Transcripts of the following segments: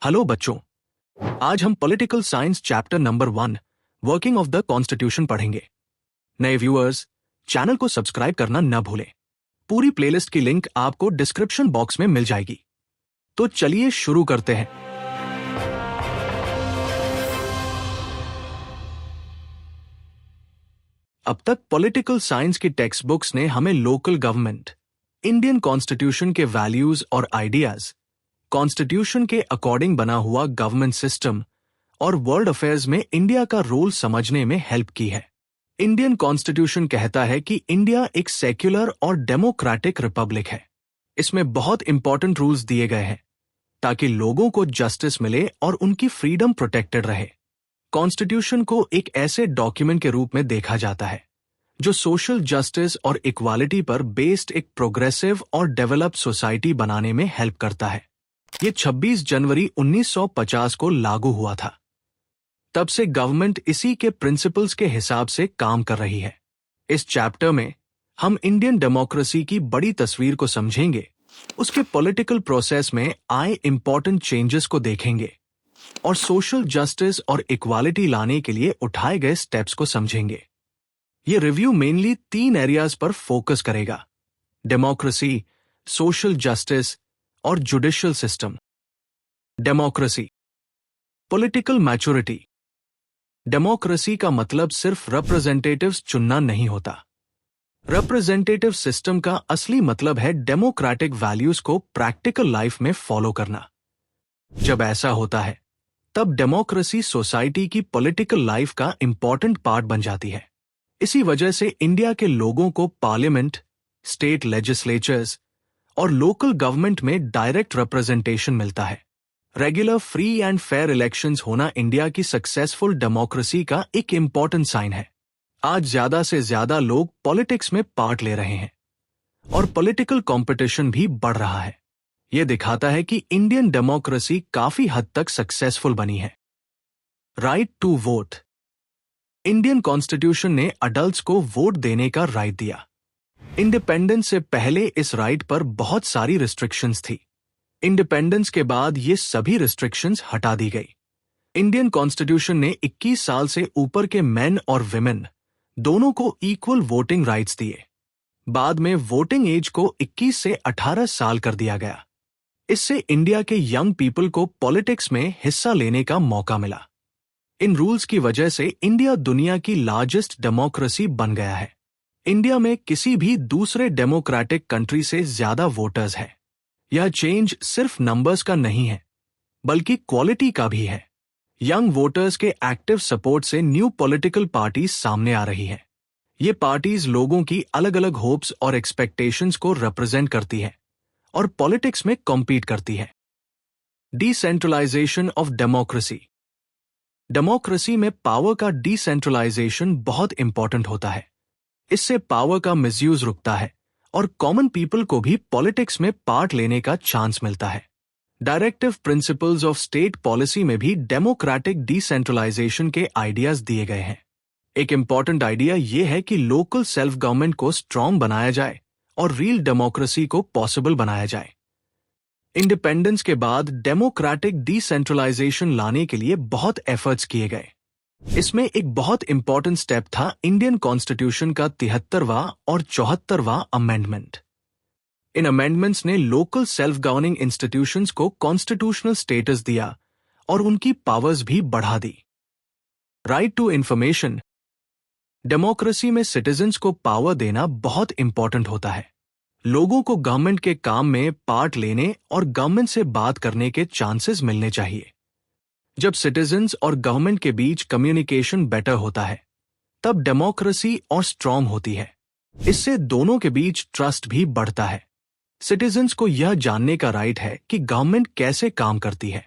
Hello बच्चों, आज हम political science chapter number 1 working of the constitution पढ़ेंगे। नए व्यूअर्स, चैनल को सब्सक्राइब करना न भूलें। पूरी प्लेलिस्ट की लिंक आपको डिस्क्रिप्शन बॉक्स में मिल जाएगी। तो चलिए शुरू करते हैं। अब तक पॉलिटिकल साइंस की टेक्स्ट बुक्स ने हमें लोकल गवर्नमेंट, इंडियन कॉन्स्टिट्यूशन के वैल्यूज और आइडियाज, कॉन्स्टिट्यूशन के अकॉर्डिंग बना हुआ गवर्नमेंट सिस्टम और वर्ल्ड अफेयर्स में इंडिया का रोल समझने में हेल्प की है। इंडियन कॉन्स्टिट्यूशन कहता है कि इंडिया एक सेक्युलर और डेमोक्रेटिक रिपब्लिक है। इसमें बहुत इंपॉर्टेंट रूल्स दिए गए हैं ताकि लोगों को जस्टिस मिले और उनकी फ्रीडम प्रोटेक्टेड रहे। कॉन्स्टिट्यूशन को एक ऐसे डॉक्यूमेंट के रूप में देखा जाता है जो सोशल जस्टिस और इक्वालिटी पर बेस्ड एक प्रोग्रेसिव और डेवलप्ड सोसाइटी बनाने में हेल्प करता है। ये 26 जनवरी 1950 को लागू हुआ था। तब से गवर्नमेंट इसी के प्रिंसिपल्स के हिसाब से काम कर रही है। इस चैप्टर में हम इंडियन डेमोक्रेसी की बड़ी तस्वीर को समझेंगे, उसके पॉलिटिकल प्रोसेस में आए इंपॉर्टेंट चेंजेस को देखेंगे और सोशल जस्टिस और इक्वालिटी लाने के लिए उठाए गए स्टेप्स को समझेंगे। ये रिव्यू मेनली 3 एरियाज पर फोकस करेगा: डेमोक्रेसी, सोशल जस्टिस और judicial system. Democracy, political maturity. Democracy का मतलब सिर्फ रिप्रेजेंटेटिव्स चुनना नहीं होता। रिप्रेजेंटेटिव सिस्टम का असली मतलब है डेमोक्रेटिक वैल्यूज को प्रैक्टिकल लाइफ में फॉलो करना। जब ऐसा होता है तब डेमोक्रेसी सोसाइटी की पॉलिटिकल लाइफ का इंपॉर्टेंट पार्ट बन जाती है। इसी वजह से इंडिया के लोगों को पार्लियामेंट, स्टेट लेजिस्लेचर्स और लोकल गवर्नमेंट में डायरेक्ट रिप्रेजेंटेशन मिलता है। Regular, free and fair elections होना इंडिया की सक्सेसफुल डेमोक्रेसी का एक इंपॉर्टेंट साइन है। आज ज्यादा से ज्यादा लोग पॉलिटिक्स में पार्ट ले रहे हैं और पॉलिटिकल कंपटीशन भी बढ़ रहा है। यह दिखाता है कि इंडियन डेमोक्रेसी काफी हद तक सक्सेसफुल बनी है। Right to vote. Indian constitution ने अडल्ट्स को वोट देने का राइट दिया। इंडिपेंडेंस से पहले इस राइट पर बहुत सारी रिस्ट्रिक्शंस थी। इंडिपेंडेंस के बाद ये सभी रिस्ट्रिक्शंस हटा दी गई। इंडियन कॉन्स्टिट्यूशन ने 21 साल से ऊपर के मेन और विमेन दोनों को इक्वल वोटिंग राइट्स दिए। बाद में वोटिंग एज को 21 से 18 साल कर दिया गया। इससे इंडिया के यंग पीपल को पॉलिटिक्स में हिस्सा लेने का मौका मिला। इन रूल्स की वजह से इंडिया दुनिया की लार्जेस्ट डेमोक्रेसी बन गया है। इंडिया में किसी भी दूसरे डेमोक्रेटिक कंट्री से ज्यादा वोटर्स हैं। यह चेंज सिर्फ नंबर्स का नहीं है बल्कि क्वालिटी का भी है। यंग वोटर्स के एक्टिव सपोर्ट से न्यू पॉलिटिकल पार्टीज सामने आ रही हैं। ये पार्टीज लोगों की अलग अलग होप्स और एक्सपेक्टेशंस को रिप्रेजेंट करती है और पॉलिटिक्स में कॉम्पीट करती है। Decentralisation of democracy. डेमोक्रेसी में पावर का डिसेंट्रलाइजेशन बहुत इंपॉर्टेंट होता है। इससे पावर का मिसयूज रुकता है और कॉमन पीपल को भी पॉलिटिक्स में पार्ट लेने का चांस मिलता है। Directive principles of state policy में भी डेमोक्रेटिक डिसेंट्रलाइजेशन के आइडियाज दिए गए हैं। एक इंपॉर्टेंट आइडिया यह है कि लोकल सेल्फ गवर्नमेंट को स्ट्रांग बनाया जाए और रियल डेमोक्रेसी को पॉसिबल बनाया जाए। इंडिपेंडेंस के बाद डेमोक्रेटिक डिसेंट्रलाइजेशन लाने के लिए बहुत एफर्ट्स किए गए। इसमें एक बहुत इंपॉर्टेंट स्टेप था इंडियन कॉन्स्टिट्यूशन का 73वां और 74वां अमेंडमेंट। इन अमेंडमेंट्स ने लोकल सेल्फ गवर्निंग इंस्टीट्यूशंस को कॉन्स्टिट्यूशनल स्टेटस दिया और उनकी पावर्स भी बढ़ा दी। Right to information. डेमोक्रेसी में सिटीजन्स को पावर देना बहुत इंपॉर्टेंट होता है। लोगों को गवर्नमेंट के काम में पार्ट लेने और गवर्नमेंट से बात करने के चांसेस मिलने चाहिए। जब सिटीजन्स और गवर्नमेंट के बीच कम्युनिकेशन बेटर होता है तब डेमोक्रेसी और स्ट्रांग होती है। इससे दोनों के बीच ट्रस्ट भी बढ़ता है। सिटीजन्स को यह जानने का राइट है कि गवर्नमेंट कैसे काम करती है।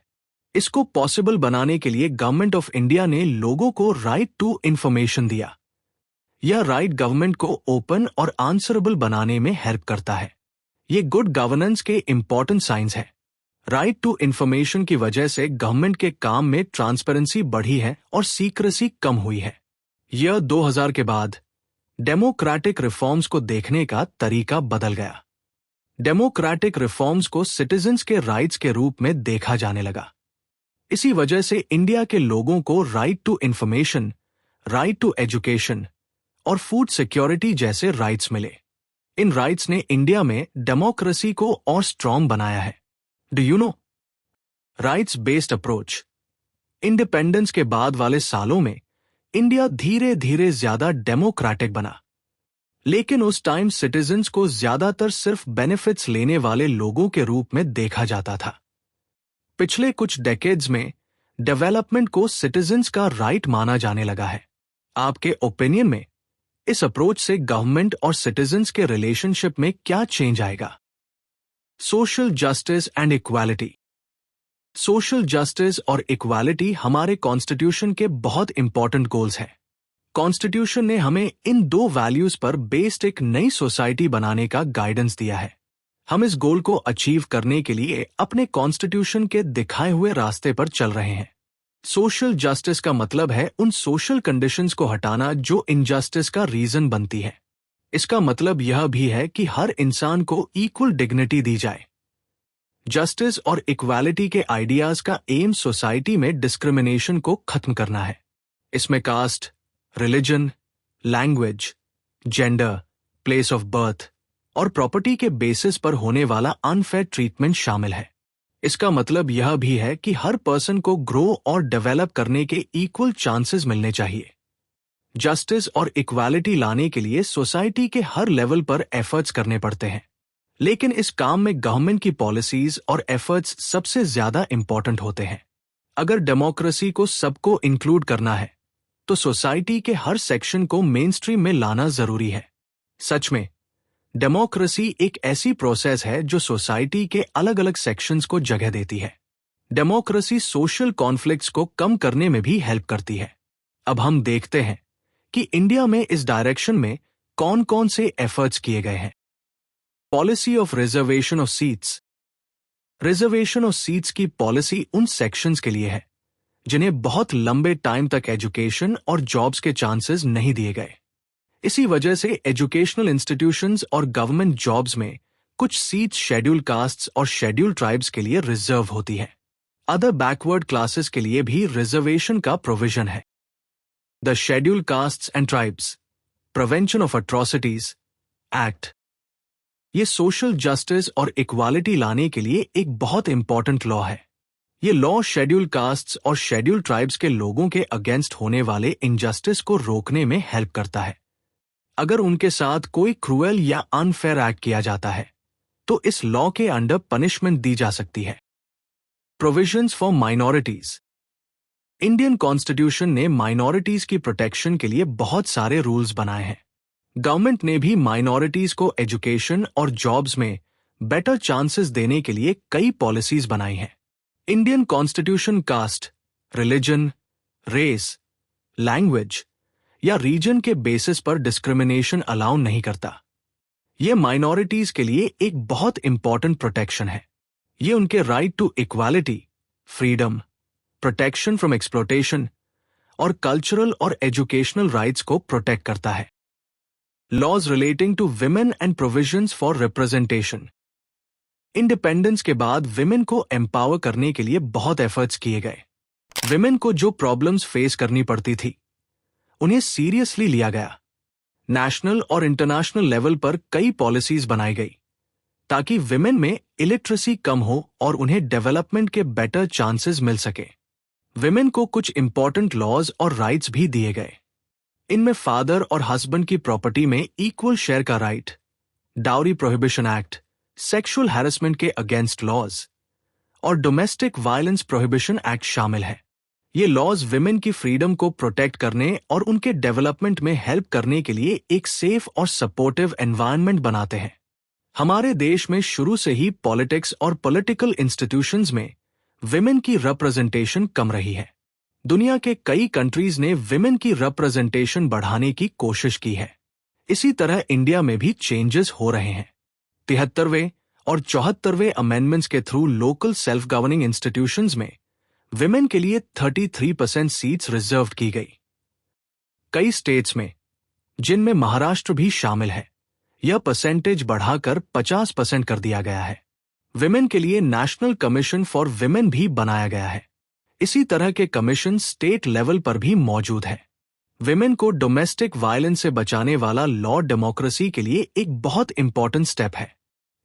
इसको पॉसिबल बनाने के लिए गवर्नमेंट ऑफ इंडिया ने लोगों को राइट टू इंफॉर्मेशन दिया। यह राइट गवर्नमेंट को ओपन और आंसरेबल बनाने में हेल्प करता है। ये गुड गवर्नेंस के इंपॉर्टेंट साइंस है। राइट टू इंफॉर्मेशन की वजह से गवर्नमेंट के काम में ट्रांसपेरेंसी बढ़ी है और सीक्रेसी कम हुई है। यह 2000 के बाद डेमोक्रेटिक रिफॉर्म्स को देखने का तरीका बदल गया। डेमोक्रेटिक रिफॉर्म्स को सिटीजन्स के राइट्स के रूप में देखा जाने लगा। इसी वजह से इंडिया के लोगों को right to information, right to education और फूड सिक्योरिटी जैसे राइट्स मिले। इन राइट्स ने इंडिया में डेमोक्रेसी को और स्ट्रॉन्ग बनाया है। Do you know? Rights based approach. Independence के बाद वाले सालों में इंडिया धीरे धीरे ज्यादा डेमोक्रेटिक बना, लेकिन उस टाइम सिटीजन्स को ज्यादातर सिर्फ बेनिफिट्स लेने वाले लोगों के रूप में देखा जाता था। पिछले कुछ डेकेड्स में डेवलपमेंट को सिटीजन्स का राइट माना जाने लगा है। आपके ओपिनियन में इस अप्रोच से गवर्नमेंट और सिटीजन्स के रिलेशनशिप में क्या चेंज आएगा? Social justice and equality. Social justice और इक्वालिटी हमारे कॉन्स्टिट्यूशन के बहुत इंपॉर्टेंट गोल्स हैं। कॉन्स्टिट्यूशन ने हमें इन दो वैल्यूज पर बेस्ड एक नई सोसाइटी बनाने का गाइडेंस दिया है। हम इस गोल को अचीव करने के लिए अपने कॉन्स्टिट्यूशन के दिखाए हुए रास्ते पर चल रहे हैं। सोशल जस्टिस का मतलब है उन सोशल कंडीशंस को हटाना जो इनजस्टिस का रीजन बनती है। इसका मतलब यह भी है कि हर इंसान को इक्वल डिग्निटी दी जाए। जस्टिस और इक्वालिटी के आइडियाज का एम सोसाइटी में डिस्क्रिमिनेशन को खत्म करना है। इसमें caste, religion, language, gender, place of birth और प्रॉपर्टी के बेसिस पर होने वाला अनफेयर ट्रीटमेंट शामिल है। इसका मतलब यह भी है कि हर पर्सन को ग्रो और डेवलप करने के इक्वल चांसेस मिलने चाहिए। जस्टिस और इक्वालिटी लाने के लिए सोसाइटी के हर लेवल पर एफर्ट्स करने पड़ते हैं, लेकिन इस काम में गवर्नमेंट की पॉलिसीज और एफर्ट्स सबसे ज्यादा इंपॉर्टेंट होते हैं। अगर डेमोक्रेसी को सबको इंक्लूड करना है तो सोसाइटी के हर सेक्शन को मेन स्ट्रीम में लाना जरूरी है। सच में डेमोक्रेसी एक ऐसी प्रोसेस है जो सोसाइटी के अलग अलग सेक्शंस को जगह देती है। डेमोक्रेसी सोशल कॉन्फ्लिक्ट्स को कम करने में भी हेल्प करती है। अब हम देखते हैं कि इंडिया में इस डायरेक्शन में कौन कौन से एफर्ट्स किए गए हैं। Policy of reservation of seats. Reservation of seats की पॉलिसी उन सेक्शंस के लिए है जिन्हें बहुत लंबे टाइम तक एजुकेशन और जॉब्स के चांसेस नहीं दिए गए। इसी वजह से एजुकेशनल इंस्टीट्यूशंस और गवर्नमेंट जॉब्स में कुछ सीट्स शेड्यूल कास्ट्स और शेड्यूल ट्राइब्स के लिए रिजर्व होती है। अदर बैकवर्ड क्लासेस के लिए भी रिजर्वेशन का प्रोविजन है। The schedule castes and tribes prevention of atrocities act. ये सोशल जस्टिस और इक्वालिटी लाने के लिए एक बहुत इंपॉर्टेंट लॉ है। ये लॉ शेड्यूल कास्ट्स और शेड्यूल ट्राइब्स के लोगों के अगेंस्ट होने वाले इनजस्टिस को रोकने में हेल्प करता है। अगर उनके साथ कोई क्रूएल या अनफेयर एक्ट किया जाता है तो इस लॉ के अंडर पनिशमेंट दी जा सकती है। Provisions for minorities. Indian constitution ने माइनॉरिटीज की प्रोटेक्शन के लिए बहुत सारे रूल्स बनाए हैं। गवर्नमेंट ने भी माइनॉरिटीज को एजुकेशन और जॉब्स में बेटर चांसेस देने के लिए कई पॉलिसीज बनाई हैं। Indian constitution caste, religion, race, language या रीजन के बेसिस पर डिस्क्रिमिनेशन अलाउ नहीं करता। यह माइनॉरिटीज के लिए एक बहुत इंपॉर्टेंट प्रोटेक्शन है। यह उनके right to equality, freedom, protection from exploitation और कल्चरल और एजुकेशनल राइट्स को प्रोटेक्ट करता है। Laws relating to women and provisions for representation. Independence के बाद विमेन को एम्पावर करने के लिए बहुत एफर्ट्स किए गए। विमेन को जो प्रॉब्लम्स फेस करनी पड़ती थी उन्हें सीरियसली लिया गया। नेशनल और इंटरनेशनल लेवल पर कई पॉलिसीज बनाई गई ताकि विमेन में इलिटरेसी कम हो और उन्हें डेवलपमेंट के बेटर चांसेस मिल सके। विमेन को कुछ इंपॉर्टेंट लॉज और राइट्स भी दिए गए। इनमें फादर और हस्बैंड की प्रॉपर्टी में इक्वल शेयर का right, dowry prohibition act, sexual harassment के अगेंस्ट लॉज और डोमेस्टिक वायलेंस प्रोहिबिशन एक्ट शामिल है। ये लॉज विमेन की फ्रीडम को प्रोटेक्ट करने और उनके डेवलपमेंट में हेल्प करने के लिए एक सेफ और सपोर्टिव एनवायरनमेंट बनाते हैं। हमारे देश में शुरू से ही पॉलिटिक्स और पॉलिटिकल इंस्टीट्यूशंस में विमेन की रिप्रेजेंटेशन कम रही है। दुनिया के कई कंट्रीज ने विमेन की रिप्रेजेंटेशन बढ़ाने की कोशिश की है। इसी तरह इंडिया में भी चेंजेस हो रहे हैं। 73वें और 74वें अमेंडमेंट्स के through local self governing institutions में विमेन के लिए 33% सीट्स रिजर्व की गई। कई स्टेट्स में, जिनमें महाराष्ट्र भी शामिल है, यह परसेंटेज बढ़ाकर 50% कर दिया गया है। विमेन के लिए नेशनल कमीशन फॉर विमेन भी बनाया गया है। इसी तरह के कमीशन स्टेट लेवल पर भी मौजूद है। विमेन को डोमेस्टिक वायलेंस से बचाने वाला लॉ डेमोक्रेसी के लिए एक बहुत इंपॉर्टेंट स्टेप है।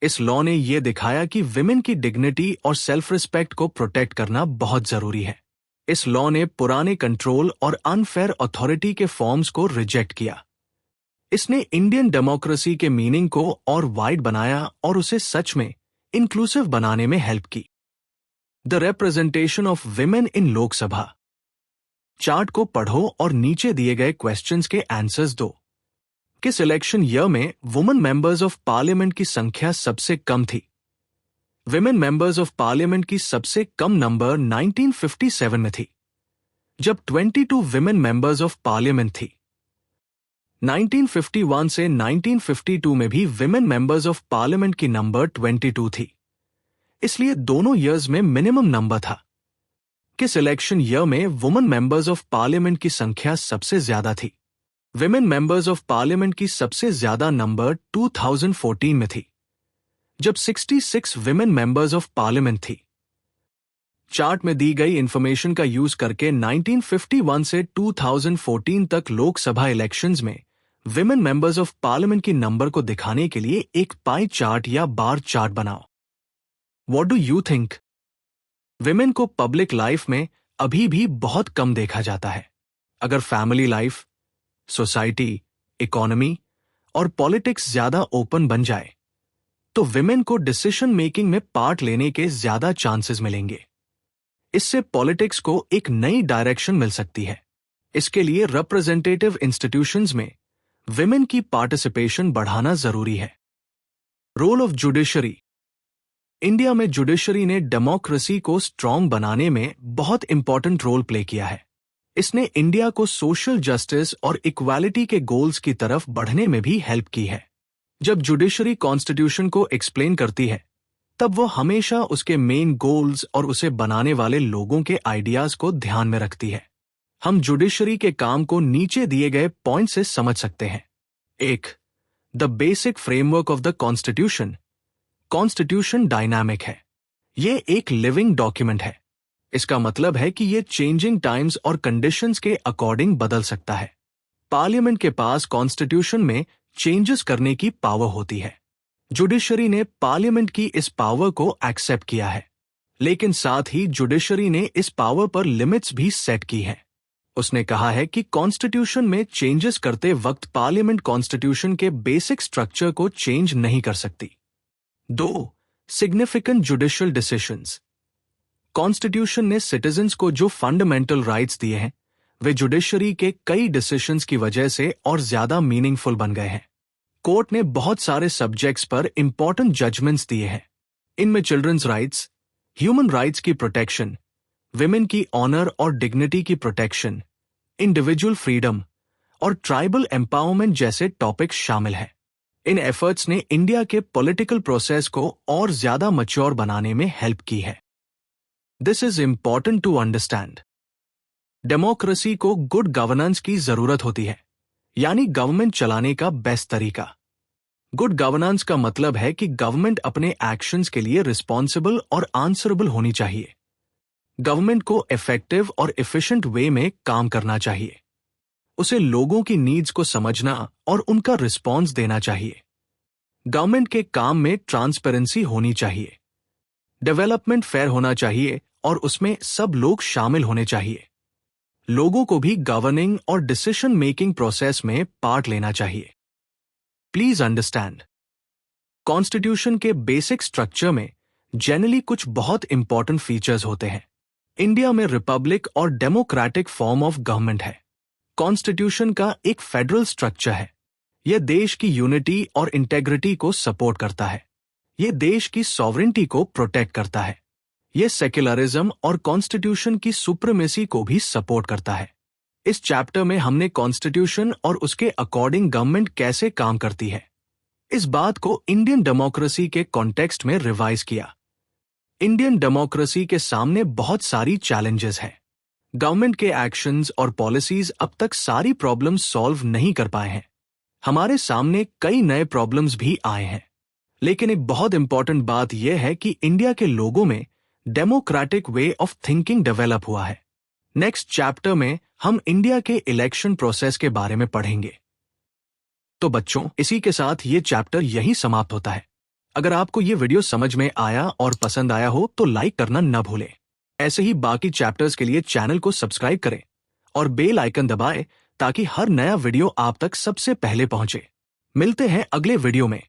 इस लॉ ने यह दिखाया कि विमेन की डिग्निटी और सेल्फ रिस्पेक्ट को प्रोटेक्ट करना बहुत जरूरी है। इस लॉ ने पुराने कंट्रोल और अनफेयर अथॉरिटी के फॉर्म्स को रिजेक्ट किया। इसने इंडियन डेमोक्रेसी के मीनिंग को और वाइड बनाया और उसे सच में इंक्लूसिव बनाने में हेल्प की। The representation of women in Lok Sabha. Chart को पढ़ो और नीचे दिए गए क्वेश्चंस के आंसर्स दो। किस इलेक्शन ईयर में वुमेन मेंबर्स ऑफ पार्लियामेंट की संख्या सबसे कम थी? विमेन मेंबर्स ऑफ पार्लियामेंट की सबसे कम नंबर 1957 में थी, जब 22 विमेन मेंबर्स ऑफ पार्लियामेंट थी। 1951 से 1952 में भी विमेन मेंबर्स ऑफ पार्लियामेंट की नंबर 22 थी, इसलिए दोनों ईयर्स में मिनिमम नंबर था। किस इलेक्शन ईयर में वुमेन मेंबर्स ऑफ पार्लियामेंट की संख्या सबसे ज्यादा थी? विमेन मेंबर्स ऑफ पार्लियामेंट की सबसे ज्यादा नंबर 2014 में थी, जब 66 विमेन मेंबर्स ऑफ पार्लियामेंट थी। चार्ट में दी गई इंफॉर्मेशन का यूज करके 1951 से 2014 तक लोकसभा इलेक्शंस में विमेन मेंबर्स ऑफ पार्लियामेंट की नंबर को दिखाने के लिए एक पाई चार्ट या बार चार्ट बनाओ। What do you think? Women को पब्लिक लाइफ में अभी भी बहुत कम देखा जाता है। अगर फैमिली लाइफ, सोसाइटी, इकोनॉमी और पॉलिटिक्स ज्यादा ओपन बन जाए तो विमेन को डिसीजन मेकिंग में पार्ट लेने के ज्यादा चांसेस मिलेंगे। इससे पॉलिटिक्स को एक नई डायरेक्शन मिल सकती है। इसके लिए रिप्रेजेंटेटिव इंस्टीट्यूशंस में विमेन की पार्टिसिपेशन बढ़ाना जरूरी है। Role of judiciary. इंडिया में जुडिशरी ने डेमोक्रेसी को स्ट्रांग बनाने में बहुत इंपॉर्टेंट रोल प्ले किया है। इसने इंडिया को सोशल जस्टिस और इक्वालिटी के गोल्स की तरफ बढ़ने में भी हेल्प की है। जब जुडिशरी कॉन्स्टिट्यूशन को एक्सप्लेन करती है, तब वो हमेशा उसके मेन गोल्स और उसे बनाने वाले लोगों के आइडियाज को ध्यान में रखती है। हम जुडिशरी के काम को नीचे दिए गए पॉइंट से समझ सकते हैं। 1. The basic framework of the constitution. Constitution dynamic है। ये एक लिविंग डॉक्यूमेंट है। इसका मतलब है कि ये चेंजिंग टाइम्स और कंडीशंस के अकॉर्डिंग बदल सकता है। पार्लियामेंट के पास कॉन्स्टिट्यूशन में चेंजेस करने की पावर होती है। जुडिशरी ने पार्लियामेंट की इस पावर को एक्सेप्ट किया है, लेकिन साथ ही जुडिशरी ने इस पावर पर लिमिट्स भी सेट की हैं। उसने कहा है कि कॉन्स्टिट्यूशन में चेंजेस करते वक्त पार्लियामेंट कॉन्स्टिट्यूशन के बेसिक स्ट्रक्चर को चेंज नहीं कर सकती। 2. Significant judicial decisions. कॉन्स्टिट्यूशन ने सिटीजन्स को जो फंडामेंटल राइट्स दिए हैं, वे जुडिशरी के कई डिसीजंस की वजह से और ज्यादा मीनिंगफुल बन गए हैं। कोर्ट ने बहुत सारे सब्जेक्ट्स पर इंपॉर्टेंट जजमेंट्स दिए हैं। इनमें चिल्ड्रंस राइट्स, ह्यूमन राइट्स की प्रोटेक्शन, विमेन की ऑनर और डिग्निटी की प्रोटेक्शन, इंडिविजुअल फ्रीडम और ट्राइबल एम्पावरमेंट जैसे टॉपिक्स शामिल हैं। इन एफर्ट्स ने इंडिया के पॉलिटिकल प्रोसेस को और ज्यादा मैच्योर बनाने में हेल्प की है। This is important to understand. Democracy को गुड गवर्नेंस की जरूरत होती है, यानी गवर्नमेंट चलाने का बेस्ट तरीका। गुड गवर्नेंस का मतलब है कि गवर्नमेंट अपने एक्शंस के लिए रिस्पॉन्सिबल और आंसरेबल होनी चाहिए। गवर्नमेंट को इफेक्टिव और एफिशिएंट वे में काम करना चाहिए। उसे लोगों की नीड्स को समझना और उनका रिस्पॉन्स देना चाहिए। गवर्नमेंट के काम में ट्रांसपेरेंसी होनी चाहिए। डेवलपमेंट फेयर होना चाहिए और उसमें सब लोग शामिल होने चाहिए। लोगों को भी गवर्निंग और डिसीजन मेकिंग प्रोसेस में पार्ट लेना चाहिए। प्लीज अंडरस्टैंड, कॉन्स्टिट्यूशन के बेसिक स्ट्रक्चर में जनरली कुछ बहुत इंपॉर्टेंट फीचर्स होते हैं। इंडिया में रिपब्लिक और डेमोक्रेटिक फॉर्म ऑफ गवर्नमेंट है। कॉन्स्टिट्यूशन का एक फेडरल स्ट्रक्चर है। यह देश की यूनिटी और इंटेग्रिटी को सपोर्ट करता है। यह देश की सॉवरेनिटी को प्रोटेक्ट करता है। यह सेक्युलरिज्म और कॉन्स्टिट्यूशन की सुप्रीमेसी को भी सपोर्ट करता है। इस चैप्टर में हमने कॉन्स्टिट्यूशन और उसके अकॉर्डिंग गवर्नमेंट कैसे काम करती है, इस बात को इंडियन डेमोक्रेसी के कॉन्टेक्स्ट में रिवाइज किया। इंडियन डेमोक्रेसी के सामने बहुत सारी चैलेंजेस हैं। गवर्नमेंट के एक्शंस और पॉलिसीज अब तक सारी प्रॉब्लम्स सॉल्व नहीं कर पाए हैं। हमारे सामने कई नए प्रॉब्लम्स भी आए हैं। लेकिन एक बहुत इंपॉर्टेंट बात यह है कि इंडिया के लोगों में democratic way of thinking develop हुआ है। नेक्स्ट चैप्टर में हम इंडिया के इलेक्शन प्रोसेस के बारे में पढ़ेंगे। तो बच्चों, इसी के साथ ये चैप्टर यहीं समाप्त होता है। अगर आपको ये वीडियो समझ में आया और पसंद आया हो तो लाइक करना न भूलें। ऐसे ही बाकी चैप्टर्स के लिए चैनल को सब्सक्राइब करें और बेल आइकन दबाएं ताकि हर नया वीडियो आप तक सबसे पहले पहुंचे। मिलते हैं अगले वीडियो में।